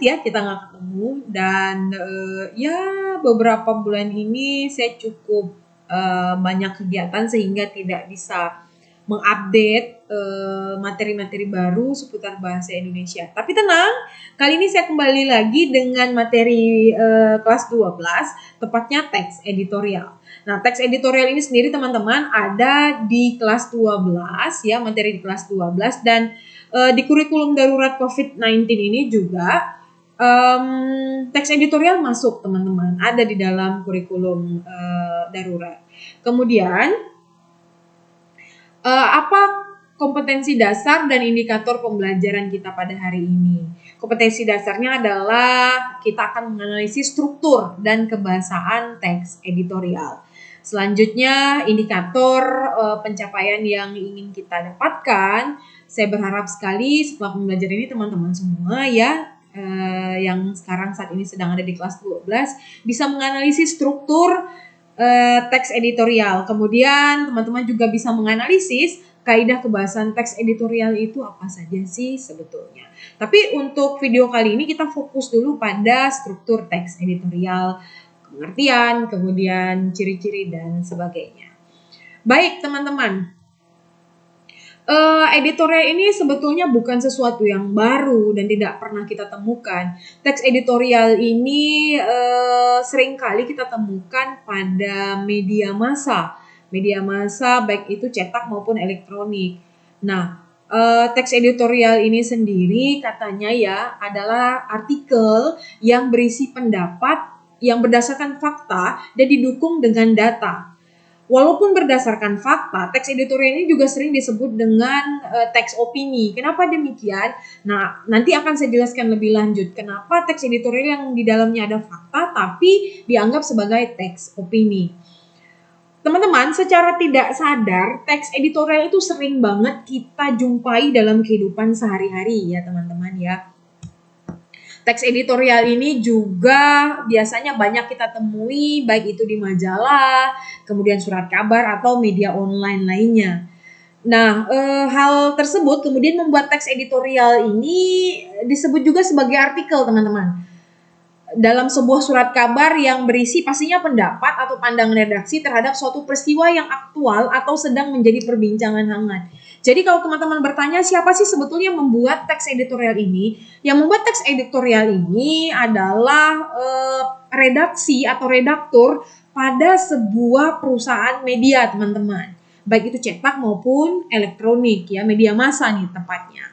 ya kita nggak ketemu dan ya beberapa bulan ini saya cukup banyak kegiatan sehingga tidak bisa mengupdate materi-materi baru seputar bahasa Indonesia. Tapi tenang, kali ini saya kembali lagi dengan materi kelas 12, tepatnya teks editorial. Nah, teks editorial ini sendiri teman-teman ada di kelas 12 ya, materi di kelas 12 dan di kurikulum darurat COVID-19 ini juga teks editorial masuk teman-teman, ada di dalam kurikulum darurat. Kemudian apa kompetensi dasar dan indikator pembelajaran kita pada hari ini? Kompetensi dasarnya adalah kita akan menganalisis struktur dan kebahasaan teks editorial. Selanjutnya indikator pencapaian yang ingin kita dapatkan. Saya berharap sekali setelah pembelajaran ini teman-teman semua ya yang sekarang saat ini sedang ada di kelas 12 bisa menganalisis struktur teks editorial. Kemudian teman-teman juga bisa menganalisis kaidah kebahasan teks editorial itu apa saja sih sebetulnya. Tapi untuk video kali ini kita fokus dulu pada struktur teks editorial, pengertian, kemudian ciri-ciri dan sebagainya. Baik teman-teman, editorial ini sebetulnya bukan sesuatu yang baru dan tidak pernah kita temukan. Teks editorial ini seringkali kita temukan pada media massa baik itu cetak maupun elektronik. Nah, teks editorial ini sendiri katanya ya adalah artikel yang berisi pendapat yang berdasarkan fakta dan didukung dengan data. Walaupun berdasarkan fakta, teks editorial ini juga sering disebut dengan teks opini. Kenapa demikian? Nah, nanti akan saya jelaskan lebih lanjut kenapa teks editorial yang di dalamnya ada fakta tapi dianggap sebagai teks opini. Teman-teman, secara tidak sadar, teks editorial itu sering banget kita jumpai dalam kehidupan sehari-hari ya teman-teman ya. Teks editorial ini juga biasanya banyak kita temui baik itu di majalah, kemudian surat kabar atau media online lainnya. Nah, hal tersebut kemudian membuat teks editorial ini disebut juga sebagai artikel, teman-teman. Dalam sebuah surat kabar yang berisi pastinya pendapat atau pandangan redaksi terhadap suatu peristiwa yang aktual atau sedang menjadi perbincangan hangat. Jadi kalau teman-teman bertanya siapa sih sebetulnya membuat teks editorial ini? Yang membuat teks editorial ini adalah redaksi atau redaktur pada sebuah perusahaan media, teman-teman. Baik itu cetak maupun elektronik ya, media massa nih tepatnya.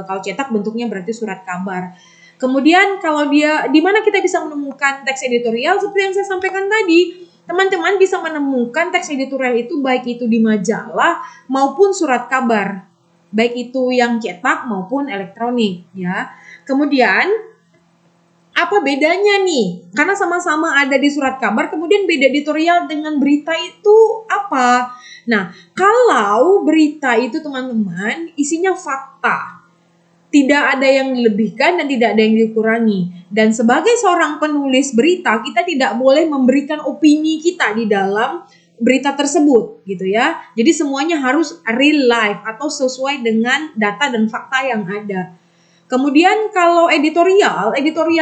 Kalau cetak bentuknya berarti surat kabar. Kemudian kalau di mana kita bisa menemukan teks editorial seperti yang saya sampaikan tadi, teman-teman bisa menemukan teks editorial itu baik itu di majalah maupun surat kabar, baik itu yang cetak maupun elektronik ya. Kemudian apa bedanya nih? Karena sama-sama ada di surat kabar, kemudian beda editorial dengan berita itu apa? Nah, kalau berita itu teman-teman isinya fakta, tidak ada yang dilebihkan dan tidak ada yang dikurangi. Dan sebagai seorang penulis berita, kita tidak boleh memberikan opini kita di dalam berita tersebut gitu ya. Jadi semuanya harus real life atau sesuai dengan data dan fakta yang ada. Kemudian kalau editorial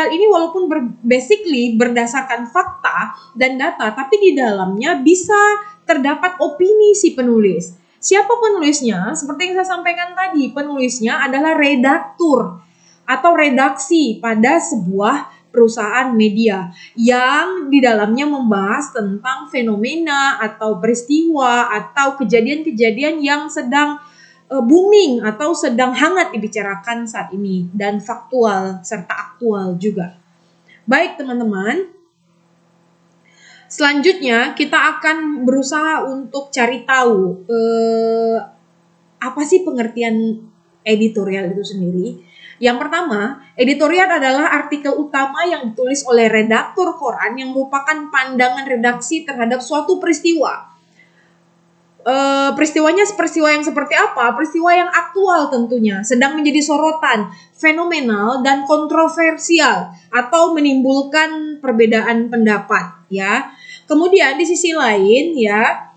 ini walaupun basically berdasarkan fakta dan data, tapi di dalamnya bisa terdapat opini si penulis. Siapa penulisnya? Seperti yang saya sampaikan tadi, penulisnya adalah redaktur atau redaksi pada sebuah perusahaan media yang di dalamnya membahas tentang fenomena atau peristiwa atau kejadian-kejadian yang sedang booming atau sedang hangat dibicarakan saat ini dan faktual serta aktual juga. Baik teman-teman, selanjutnya kita akan berusaha untuk cari tahu apa sih pengertian editorial itu sendiri. Yang pertama, editorial adalah artikel utama yang ditulis oleh redaktur koran yang merupakan pandangan redaksi terhadap suatu peristiwa. Peristiwanya peristiwa yang seperti apa? Peristiwa yang aktual tentunya, sedang menjadi sorotan, fenomenal dan kontroversial atau menimbulkan perbedaan pendapat ya. Kemudian di sisi lain ya,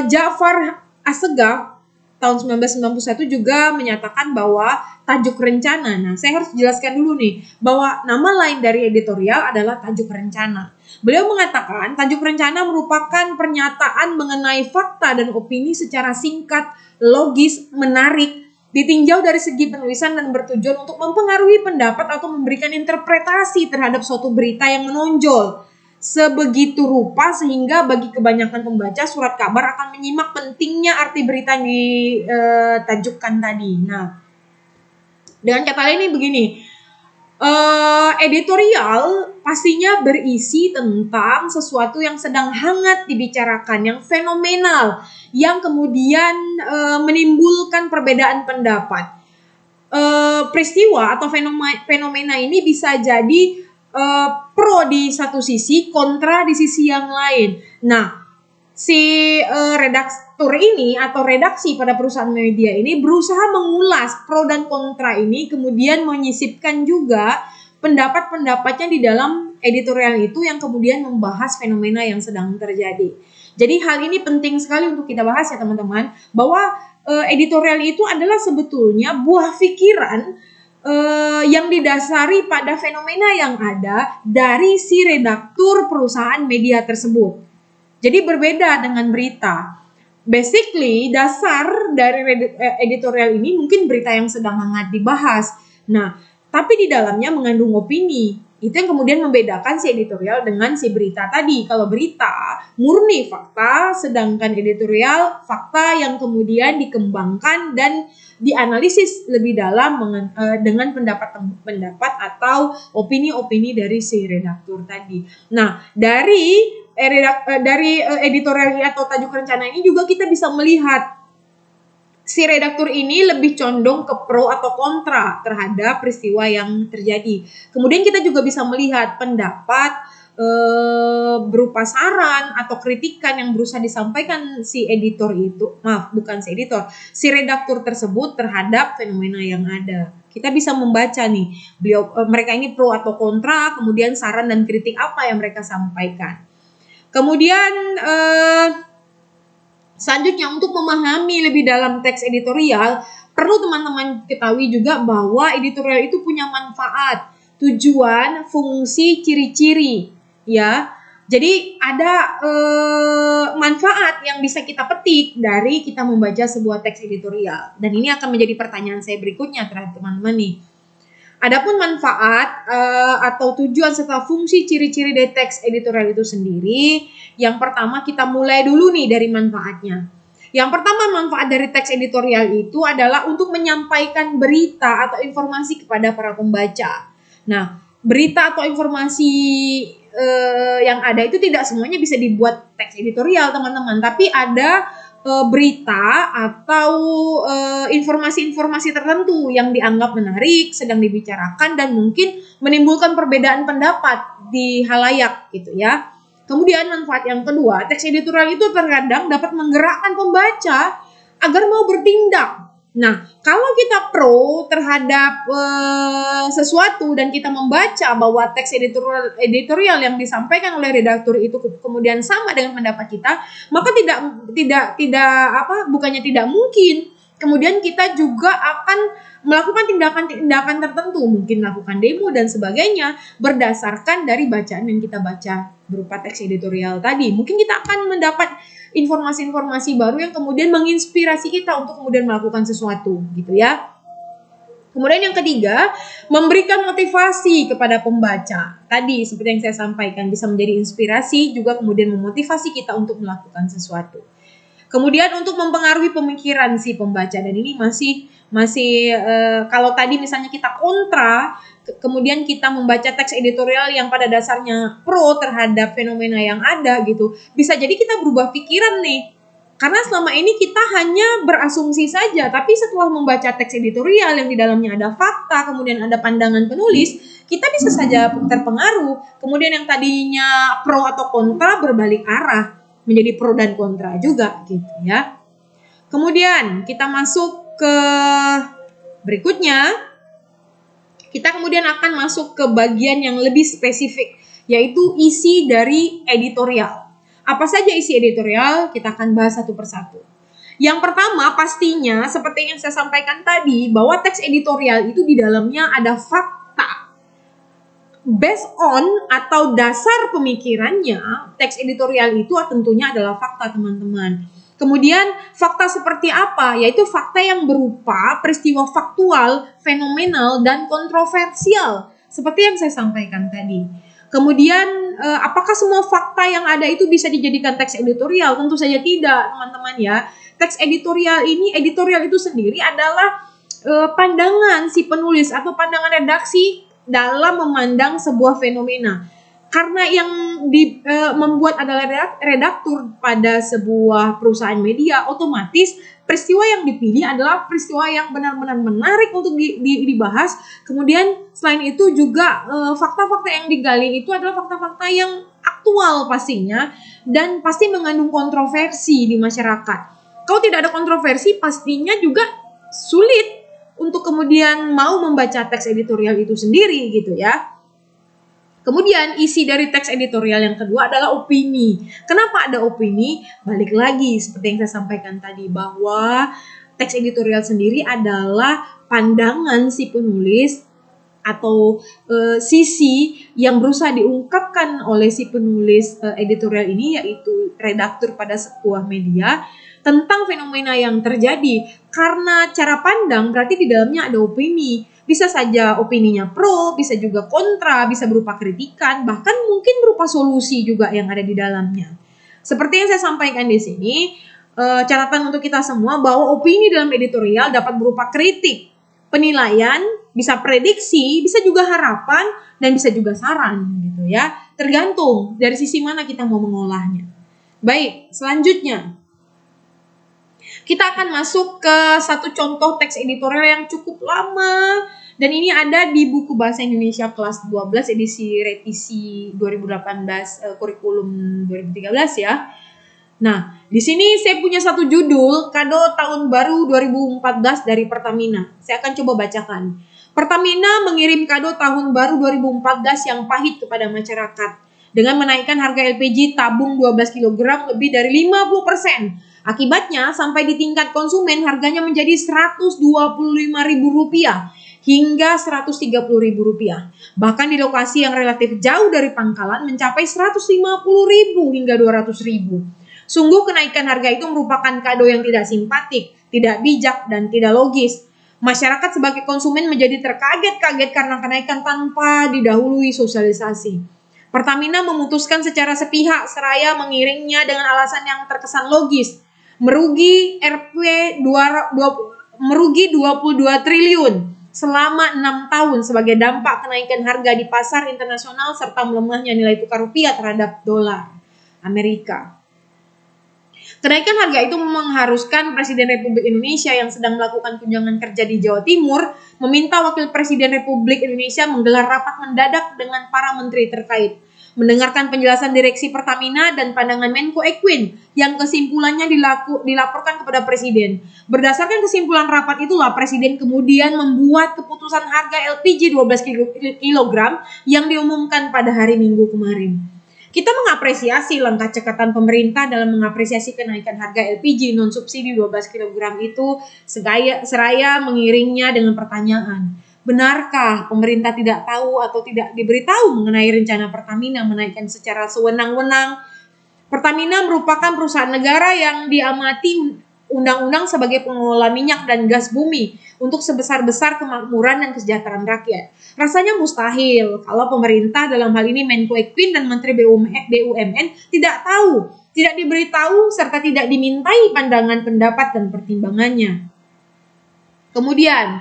Ja'far Assegaf tahun 1991 juga menyatakan bahwa tajuk rencana. Nah, saya harus jelaskan dulu nih bahwa nama lain dari editorial adalah tajuk rencana. Beliau mengatakan tajuk rencana merupakan pernyataan mengenai fakta dan opini secara singkat, logis, menarik, ditinjau dari segi penulisan dan bertujuan untuk mempengaruhi pendapat atau memberikan interpretasi terhadap suatu berita yang menonjol sebegitu rupa sehingga bagi kebanyakan pembaca surat kabar akan menyimak pentingnya arti berita yang ditajukkan tadi. Nah, dengan kata lain ini begini, editorial pastinya berisi tentang sesuatu yang sedang hangat dibicarakan, yang fenomenal, yang kemudian menimbulkan perbedaan pendapat. Peristiwa atau fenomena ini bisa jadi pro di satu sisi, kontra di sisi yang lain. Nah, si redaktur ini atau redaksi pada perusahaan media ini berusaha mengulas pro dan kontra ini, kemudian menyisipkan juga pendapat-pendapatnya di dalam editorial itu yang kemudian membahas fenomena yang sedang terjadi. Jadi hal ini penting sekali untuk kita bahas ya teman-teman, bahwa editorial itu adalah sebetulnya buah pikiran yang didasari pada fenomena yang ada dari si redaktur perusahaan media tersebut. Jadi berbeda dengan berita. Basically, dasar dari editorial ini mungkin berita yang sedang hangat dibahas. Nah, tapi di dalamnya mengandung opini. Itu yang kemudian membedakan si editorial dengan si berita tadi. Kalau berita murni fakta, sedangkan editorial fakta yang kemudian dikembangkan dan dianalisis lebih dalam dengan pendapat atau opini-opini dari si redaktur tadi. Nah, dari editorial ini atau tajuk rencana ini juga kita bisa melihat si redaktur ini lebih condong ke pro atau kontra terhadap peristiwa yang terjadi. Kemudian kita juga bisa melihat pendapat berupa saran atau kritikan yang berusaha disampaikan si si redaktur tersebut terhadap fenomena yang ada. Kita bisa membaca nih, mereka ini pro atau kontra, kemudian saran dan kritik apa yang mereka sampaikan. Kemudian selanjutnya, untuk memahami lebih dalam teks editorial, perlu teman-teman ketahui juga bahwa editorial itu punya manfaat, tujuan, fungsi, ciri-ciri, ya. Jadi ada manfaat yang bisa kita petik dari kita membaca sebuah teks editorial. Dan ini akan menjadi pertanyaan saya berikutnya terhadap teman-teman nih. Adapun manfaat atau tujuan serta fungsi ciri-ciri dari teks editorial itu sendiri, yang pertama kita mulai dulu nih dari manfaatnya. Yang pertama, manfaat dari teks editorial itu adalah untuk menyampaikan berita atau informasi kepada para pembaca. Nah, berita atau informasi yang ada itu tidak semuanya bisa dibuat teks editorial teman-teman, tapi ada berita atau informasi-informasi tertentu yang dianggap menarik, sedang dibicarakan dan mungkin menimbulkan perbedaan pendapat di halayak gitu ya. Kemudian manfaat yang kedua, teks editorial itu terkadang dapat menggerakkan pembaca agar mau bertindak. Nah, kalau kita pro terhadap sesuatu dan kita membaca bahwa teks editorial yang disampaikan oleh redaktur itu kemudian sama dengan pendapat kita, maka bukannya tidak mungkin kemudian kita juga akan melakukan tindakan-tindakan tertentu, mungkin melakukan demo dan sebagainya berdasarkan dari bacaan yang kita baca berupa teks editorial tadi. Mungkin kita akan mendapat informasi-informasi baru yang kemudian menginspirasi kita untuk kemudian melakukan sesuatu gitu ya. Kemudian yang ketiga, memberikan motivasi kepada pembaca. Tadi seperti yang saya sampaikan, bisa menjadi inspirasi juga kemudian memotivasi kita untuk melakukan sesuatu. Kemudian untuk mempengaruhi pemikiran si pembaca, dan ini masih kalau tadi misalnya kita kontra, kemudian kita membaca teks editorial yang pada dasarnya pro terhadap fenomena yang ada gitu, bisa jadi kita berubah pikiran nih. Karena selama ini kita hanya berasumsi saja, tapi setelah membaca teks editorial yang di dalamnya ada fakta, kemudian ada pandangan penulis, kita bisa saja terpengaruh. Kemudian yang tadinya pro atau kontra berbalik arah, menjadi pro dan kontra juga gitu ya. Kemudian kita masuk ke berikutnya. Kita kemudian akan masuk ke bagian yang lebih spesifik, yaitu isi dari editorial. Apa saja isi editorial? Kita akan bahas satu persatu. Yang pertama pastinya seperti yang saya sampaikan tadi, bahwa teks editorial itu di dalamnya ada fakta. Based on atau dasar pemikirannya, teks editorial itu tentunya adalah fakta, teman-teman. Kemudian fakta seperti apa? Yaitu fakta yang berupa peristiwa faktual, fenomenal, dan kontroversial. Seperti yang saya sampaikan tadi. Kemudian apakah semua fakta yang ada itu bisa dijadikan teks editorial? Tentu saja tidak, teman-teman ya. Teks editorial itu sendiri adalah pandangan si penulis atau pandangan redaksi dalam memandang sebuah fenomena. Karena yang membuat adalah redaktur pada sebuah perusahaan media, otomatis peristiwa yang dipilih adalah peristiwa yang benar-benar menarik untuk dibahas. Kemudian selain itu juga fakta-fakta yang digali itu adalah fakta-fakta yang aktual pastinya dan pasti mengandung kontroversi di masyarakat. Kalau tidak ada kontroversi, pastinya juga sulit untuk kemudian mau membaca teks editorial itu sendiri gitu ya. Kemudian isi dari teks editorial yang kedua adalah opini. Kenapa ada opini? Balik lagi seperti yang saya sampaikan tadi, bahwa teks editorial sendiri adalah pandangan si penulis atau sisi yang berusaha diungkapkan oleh si penulis editorial ini, yaitu redaktur pada sebuah media, tentang fenomena yang terjadi. Karena cara pandang berarti di dalamnya ada opini. Bisa saja opininya pro, bisa juga kontra, bisa berupa kritikan, bahkan mungkin berupa solusi juga yang ada di dalamnya. Seperti yang saya sampaikan di sini, catatan untuk kita semua bahwa opini dalam editorial dapat berupa kritik, penilaian, bisa prediksi, bisa juga harapan, dan bisa juga saran gitu ya. Tergantung dari sisi mana kita mau mengolahnya. Baik, selanjutnya kita akan masuk ke satu contoh teks editorial yang cukup lama dan ini ada di buku Bahasa Indonesia kelas 12 edisi revisi 2018 kurikulum 2013 ya. Nah, di sini saya punya satu judul, Kado Tahun Baru 2014 dari Pertamina. Saya akan coba bacakan. Pertamina mengirim kado tahun baru 2014 yang pahit kepada masyarakat dengan menaikkan harga LPG tabung 12 kg lebih dari 50%. Akibatnya, sampai di tingkat konsumen harganya menjadi Rp125.000 hingga Rp130.000. Bahkan di lokasi yang relatif jauh dari pangkalan mencapai Rp150.000 hingga Rp200.000. Sungguh kenaikan harga itu merupakan kado yang tidak simpatik, tidak bijak, dan tidak logis. Masyarakat sebagai konsumen menjadi terkaget-kaget karena kenaikan tanpa didahului sosialisasi. Pertamina memutuskan secara sepihak seraya mengiringnya dengan alasan yang terkesan logis. Merugi 22 triliun selama 6 tahun sebagai dampak kenaikan harga di pasar internasional serta melemahnya nilai tukar rupiah terhadap dolar Amerika. Kenaikan harga itu mengharuskan Presiden Republik Indonesia yang sedang melakukan kunjungan kerja di Jawa Timur meminta Wakil Presiden Republik Indonesia menggelar rapat mendadak dengan para menteri terkait, mendengarkan penjelasan direksi Pertamina dan pandangan Menko Equin yang kesimpulannya dilaporkan kepada Presiden. Berdasarkan kesimpulan rapat itulah Presiden kemudian membuat keputusan harga LPG 12 kg yang diumumkan pada hari Minggu kemarin. Kita mengapresiasi langkah cekatan pemerintah dalam mengapresiasi kenaikan harga LPG non-subsidi 12 kg itu seraya mengiringnya dengan pertanyaan. Benarkah pemerintah tidak tahu atau tidak diberitahu mengenai rencana Pertamina menaikkan secara sewenang-wenang? Pertamina merupakan perusahaan negara yang diamati undang-undang sebagai pengelola minyak dan gas bumi untuk sebesar-besar kemakmuran dan kesejahteraan rakyat. Rasanya mustahil kalau pemerintah dalam hal ini Menko Equin dan Menteri BUMN tidak tahu, tidak diberitahu serta tidak dimintai pandangan, pendapat, dan pertimbangannya. Kemudian,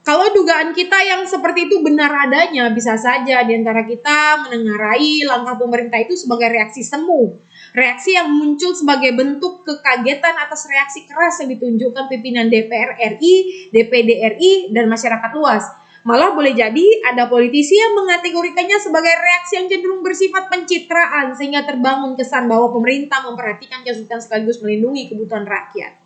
kalau dugaan kita yang seperti itu benar adanya, bisa saja di antara kita menengarai langkah pemerintah itu sebagai reaksi semu. Reaksi yang muncul sebagai bentuk kekagetan atas reaksi keras yang ditunjukkan pimpinan DPR RI, DPD RI, dan masyarakat luas. Malah boleh jadi ada politisi yang mengategorikannya sebagai reaksi yang cenderung bersifat pencitraan sehingga terbangun kesan bahwa pemerintah memperhatikan kesulitan sekaligus melindungi kebutuhan rakyat.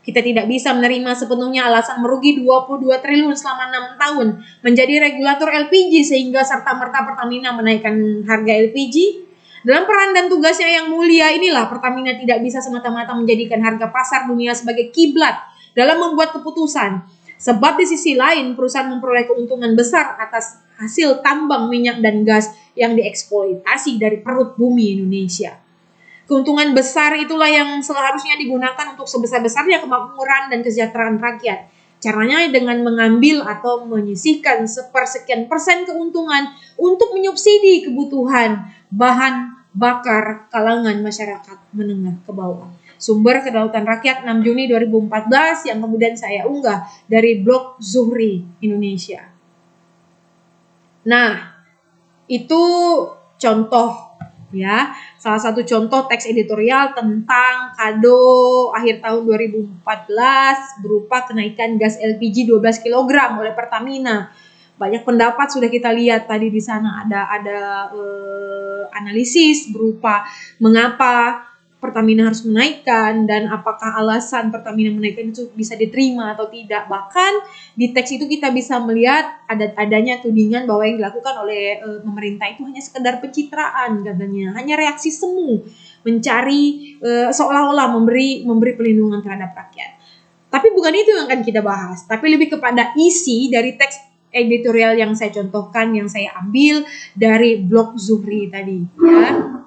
Kita tidak bisa menerima sepenuhnya alasan merugi 22 triliun selama 6 tahun menjadi regulator LPG sehingga serta-merta Pertamina menaikkan harga LPG. Dalam peran dan tugasnya yang mulia inilah Pertamina tidak bisa semata-mata menjadikan harga pasar dunia sebagai kiblat dalam membuat keputusan. Sebab di sisi lain perusahaan memperoleh keuntungan besar atas hasil tambang minyak dan gas yang dieksploitasi dari perut bumi Indonesia. Keuntungan besar itulah yang seharusnya digunakan untuk sebesar-besarnya kemakmuran dan kesejahteraan rakyat. Caranya dengan mengambil atau menyisihkan sepersekian persen keuntungan untuk menyubsidi kebutuhan bahan bakar kalangan masyarakat menengah ke bawah. Sumber Kedaulatan Rakyat 6 Juni 2014 yang kemudian saya unggah dari blog Zuhri Indonesia. Nah, itu contoh ya, salah satu contoh teks editorial tentang kado akhir tahun 2014 berupa kenaikan gas LPG 12 kg oleh Pertamina. Banyak pendapat sudah kita lihat tadi di sana, ada analisis berupa mengapa Pertamina harus menaikkan dan apakah alasan Pertamina menaikkan itu bisa diterima atau tidak. Bahkan di teks itu kita bisa melihat adanya tudingan bahwa yang dilakukan oleh pemerintah itu hanya sekedar pencitraan katanya, hanya reaksi semu mencari seolah-olah memberi pelindungan terhadap rakyat. Tapi bukan itu yang akan kita bahas, tapi lebih kepada isi dari teks editorial yang saya contohkan, yang saya ambil dari blog Zuhri tadi ya.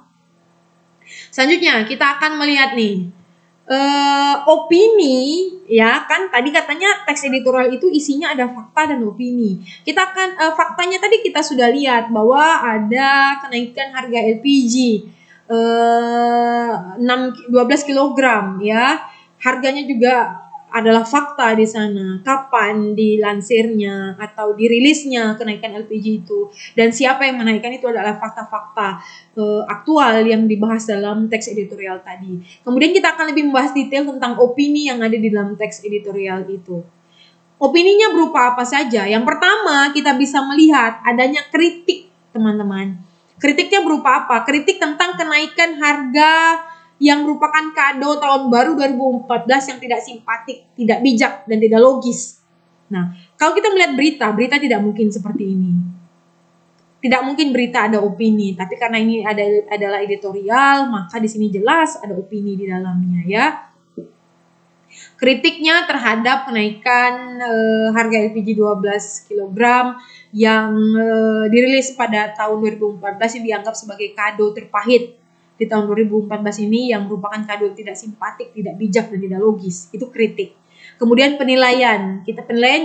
Selanjutnya kita akan melihat nih opini ya kan, tadi katanya teks editorial itu isinya ada fakta dan opini. Kita akan faktanya tadi kita sudah lihat bahwa ada kenaikan harga LPG 12 kg ya. Harganya juga adalah fakta di sana. Kapan dilansirnya atau dirilisnya kenaikan LPG itu dan siapa yang menaikkan itu adalah fakta-fakta aktual yang dibahas dalam teks editorial tadi. Kemudian kita akan lebih membahas detail tentang opini yang ada di dalam teks editorial itu. Opininya berupa apa saja? Yang pertama, kita bisa melihat adanya kritik, teman-teman. Kritiknya berupa apa? Kritik tentang kenaikan harga yang merupakan kado tahun baru 2014 yang tidak simpatik, tidak bijak, dan tidak logis. Nah, kalau kita melihat berita tidak mungkin seperti ini. Tidak mungkin berita ada opini, tapi karena ini adalah editorial, maka di sini jelas ada opini di dalamnya ya. Kritiknya terhadap kenaikan harga LPG 12 kg yang dirilis pada tahun 2014 yang dianggap sebagai kado terpahit di tahun 2014 ini, yang merupakan kado tidak simpatik, tidak bijak, dan tidak logis. Itu kritik. Kemudian penilaian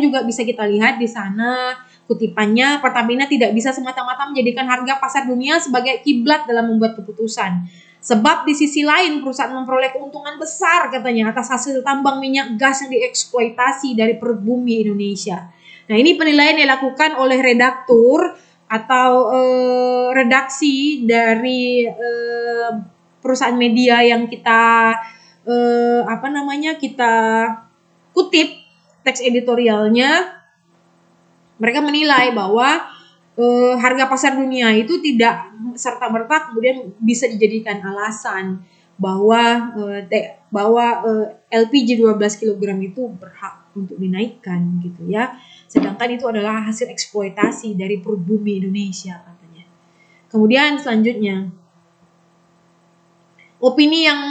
juga bisa kita lihat di sana. Kutipannya, Pertamina tidak bisa semata-mata menjadikan harga pasar dunia sebagai kiblat dalam membuat keputusan. Sebab di sisi lain perusahaan memperoleh keuntungan besar katanya atas hasil tambang minyak gas yang dieksploitasi dari perut bumi Indonesia. Nah, ini penilaian yang dilakukan oleh redaktur atau redaksi dari perusahaan media yang kita kita kutip teks editorialnya. Mereka menilai bahwa harga pasar dunia itu tidak serta-merta kemudian bisa dijadikan alasan bahwa LPG 12 kg itu berhak untuk dinaikkan gitu ya. Sedangkan itu adalah hasil eksploitasi dari perut bumi Indonesia katanya. Kemudian selanjutnya opini yang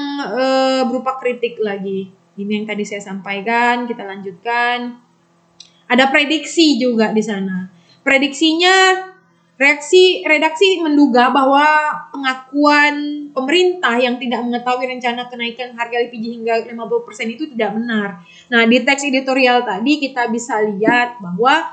berupa kritik lagi. Ini yang tadi saya sampaikan, kita lanjutkan. Ada prediksi juga di sana. Prediksinya, redaksi menduga bahwa pengakuan pemerintah yang tidak mengetahui rencana kenaikan harga LPG hingga 50% itu tidak benar. Nah, di teks editorial tadi kita bisa lihat bahwa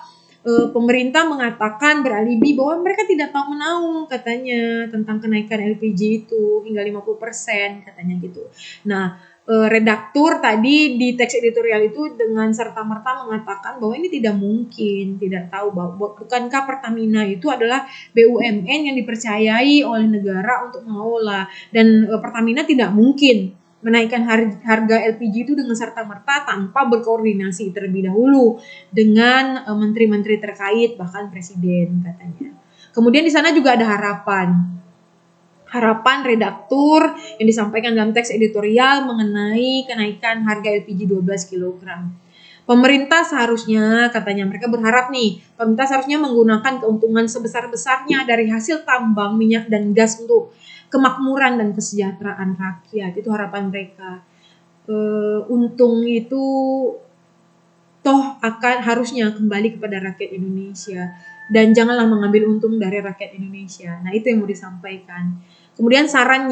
pemerintah mengatakan beralibi bahwa mereka tidak tahu menahu katanya tentang kenaikan LPG itu hingga 50% katanya gitu. Nah, redaktur tadi di teks editorial itu dengan serta-merta mengatakan bahwa ini tidak mungkin, tidak tahu bahwa bukankah Pertamina itu adalah BUMN yang dipercayai oleh negara untuk mengelola, dan Pertamina tidak mungkin menaikkan harga LPG itu dengan serta-merta tanpa berkoordinasi terlebih dahulu dengan menteri-menteri terkait, bahkan presiden katanya. Kemudian di sana juga ada harapan redaktur yang disampaikan dalam teks editorial mengenai kenaikan harga LPG 12 kg. Pemerintah seharusnya, katanya mereka berharap nih, pemerintah seharusnya menggunakan keuntungan sebesar-besarnya dari hasil tambang minyak dan gas untuk kemakmuran dan kesejahteraan rakyat. Itu harapan mereka. Untung itu toh akan harusnya kembali kepada rakyat Indonesia, dan janganlah mengambil untung dari rakyat Indonesia. Nah, itu yang mau disampaikan. Kemudian saran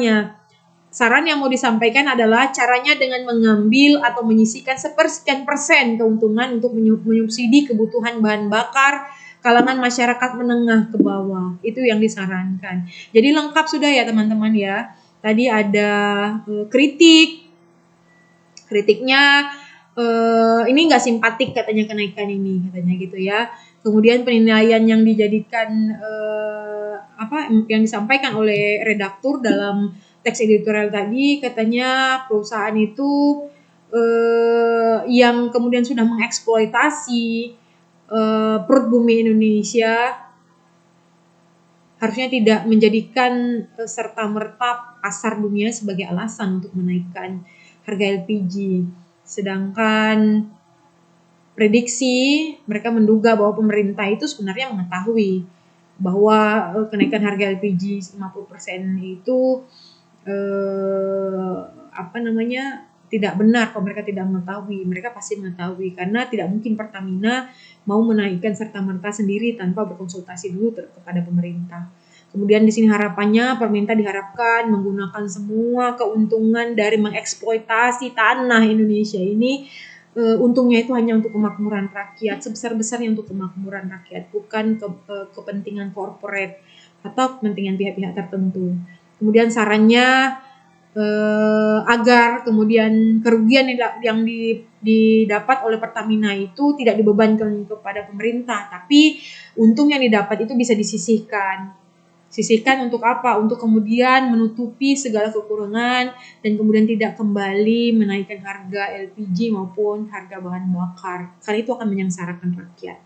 yang mau disampaikan adalah caranya dengan mengambil atau menyisihkan sepersekian persen keuntungan untuk menyubsidi kebutuhan bahan bakar kalangan masyarakat menengah ke bawah. Itu yang disarankan. Jadi lengkap sudah ya teman-teman ya. Tadi ada kritiknya ini nggak simpatik katanya kenaikan ini, katanya gitu ya. Kemudian penilaian yang dijadikan yang disampaikan oleh redaktur dalam teks editorial tadi, katanya perusahaan itu yang kemudian sudah mengeksploitasi perut bumi Indonesia harusnya tidak menjadikan serta-merta pasar dunia sebagai alasan untuk menaikkan harga LPG. Sedangkan prediksi mereka menduga bahwa pemerintah itu sebenarnya mengetahui bahwa kenaikan harga LPG 50% itu tidak benar. Kalau mereka tidak mengetahui, mereka pasti mengetahui, karena tidak mungkin Pertamina mau menaikkan serta-merta sendiri tanpa berkonsultasi dulu kepada pemerintah. Kemudian di sini harapannya pemerintah diharapkan menggunakan semua keuntungan dari mengeksploitasi tanah Indonesia ini, untungnya itu hanya untuk kemakmuran rakyat, sebesar-besarnya untuk kemakmuran rakyat, bukan kepentingan korporat atau kepentingan pihak-pihak tertentu. Kemudian sarannya agar kemudian kerugian yang didapat oleh Pertamina itu tidak dibebankan kepada pemerintah, tapi untung yang didapat itu bisa disisihkan. Sisihkan untuk apa? Untuk kemudian menutupi segala kekurangan dan kemudian tidak kembali menaikkan harga LPG maupun harga bahan bakar, karena itu akan menyengsarakan rakyat.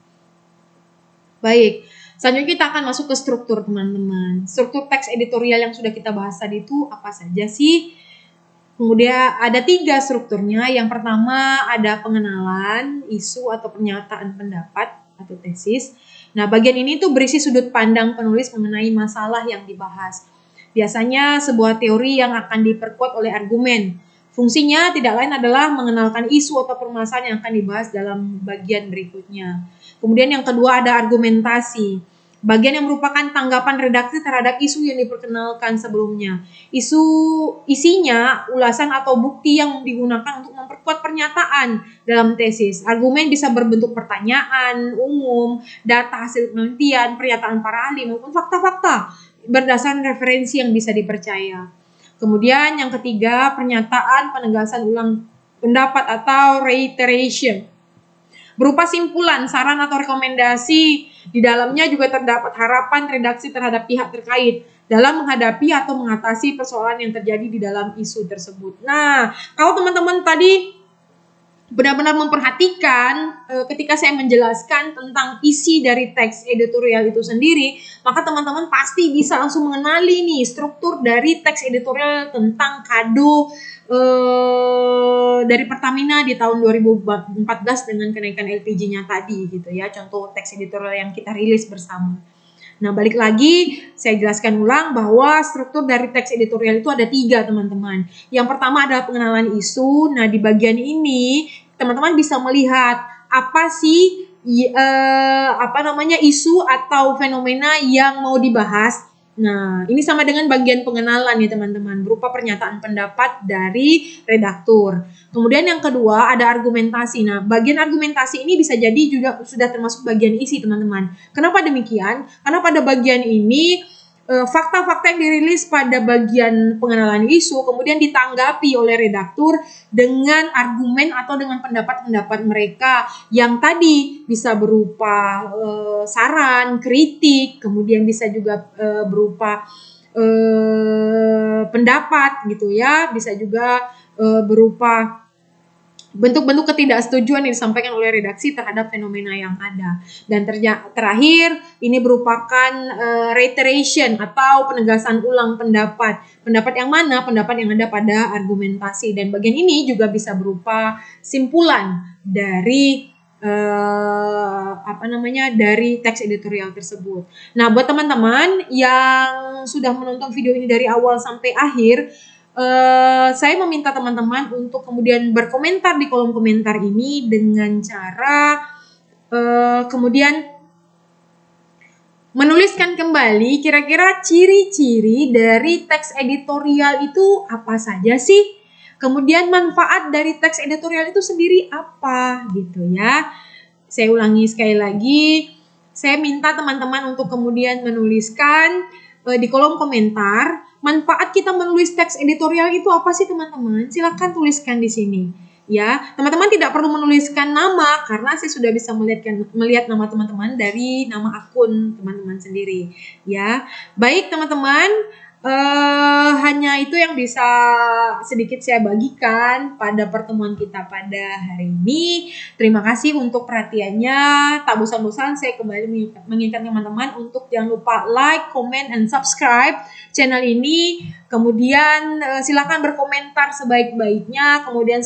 Baik, selanjutnya kita akan masuk ke struktur teman-teman. Struktur teks editorial yang sudah kita bahas tadi itu apa saja sih? Kemudian ada 3 strukturnya. Yang pertama ada pengenalan, isu atau pernyataan pendapat atau tesis. Nah, bagian ini tuh berisi sudut pandang penulis mengenai masalah yang dibahas. Biasanya sebuah teori yang akan diperkuat oleh argumen. Fungsinya tidak lain adalah mengenalkan isu atau permasalahan yang akan dibahas dalam bagian berikutnya. Kemudian yang kedua ada argumentasi. Bagian yang merupakan tanggapan redaksi terhadap isu yang diperkenalkan sebelumnya. Isinya ulasan atau bukti yang digunakan untuk memperkuat pernyataan dalam tesis. Argumen bisa berbentuk pertanyaan umum, data hasil penelitian, pernyataan para ahli maupun fakta-fakta berdasarkan referensi yang bisa dipercaya. Kemudian yang ketiga, pernyataan penegasan ulang pendapat atau reiteration. Berupa simpulan, saran atau rekomendasi, di dalamnya juga terdapat harapan redaksi terhadap pihak terkait dalam menghadapi atau mengatasi persoalan yang terjadi di dalam isu tersebut. Nah, kalau teman-teman tadi benar-benar memperhatikan ketika saya menjelaskan tentang isi dari teks editorial itu sendiri, maka teman-teman pasti bisa langsung mengenali nih struktur dari teks editorial tentang kado dari Pertamina di tahun 2014 dengan kenaikan LPG-nya tadi gitu ya, contoh teks editorial yang kita rilis bersama. Nah, balik lagi saya jelaskan ulang bahwa struktur dari teks editorial itu ada 3 teman-teman. Yang pertama adalah pengenalan isu. Nah, di bagian ini teman-teman bisa melihat apa sih isu atau fenomena yang mau dibahas. Nah, ini sama dengan bagian pengenalan ya teman-teman, berupa pernyataan pendapat dari redaktur. Kemudian yang kedua ada argumentasi. Nah, bagian argumentasi ini bisa jadi juga sudah termasuk bagian isi teman-teman. Kenapa demikian? Karena pada bagian ini fakta-fakta yang dirilis pada bagian pengenalan isu kemudian ditanggapi oleh redaktur dengan argumen atau dengan pendapat-pendapat mereka yang tadi bisa berupa saran, kritik, kemudian bisa juga berupa pendapat gitu ya, bisa juga berupa bentuk-bentuk ketidaksetujuan yang disampaikan oleh redaksi terhadap fenomena yang ada. Dan terakhir, ini merupakan reiteration atau penegasan ulang pendapat. Pendapat yang mana? Pendapat yang ada pada argumentasi. Dan bagian ini juga bisa berupa simpulan dari dari teks editorial tersebut. Nah, buat teman-teman yang sudah menonton video ini dari awal sampai akhir, saya meminta teman-teman untuk kemudian berkomentar di kolom komentar ini dengan cara kemudian menuliskan kembali kira-kira ciri-ciri dari teks editorial itu apa saja sih? Kemudian manfaat dari teks editorial itu sendiri apa gitu ya. Saya ulangi sekali lagi, saya minta teman-teman untuk kemudian menuliskan di kolom komentar manfaat kita menulis teks editorial itu apa sih teman-teman? Silakan tuliskan di sini. Ya, teman-teman tidak perlu menuliskan nama karena saya sudah bisa melihat nama teman-teman dari nama akun teman-teman sendiri. Ya, baik teman-teman, hanya itu yang bisa sedikit saya bagikan pada pertemuan kita pada hari ini. Terima kasih untuk perhatiannya. Tak bosan-bosan saya kembali mengingatkan teman-teman untuk jangan lupa like, comment, and subscribe channel ini. Kemudian silakan berkomentar sebaik-baiknya. Kemudian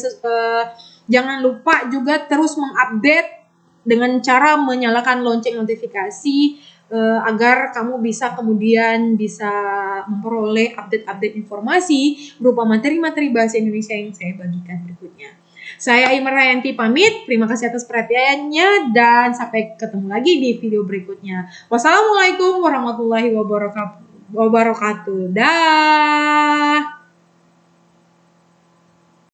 jangan lupa juga terus mengupdate dengan cara menyalakan lonceng notifikasi agar kamu bisa kemudian bisa memperoleh update-update informasi berupa materi-materi bahasa Indonesia yang saya bagikan berikutnya. Saya Imar Rayanti pamit, terima kasih atas perhatiannya dan sampai ketemu lagi di video berikutnya. Wassalamualaikum warahmatullahi wabarakatuh. Dah.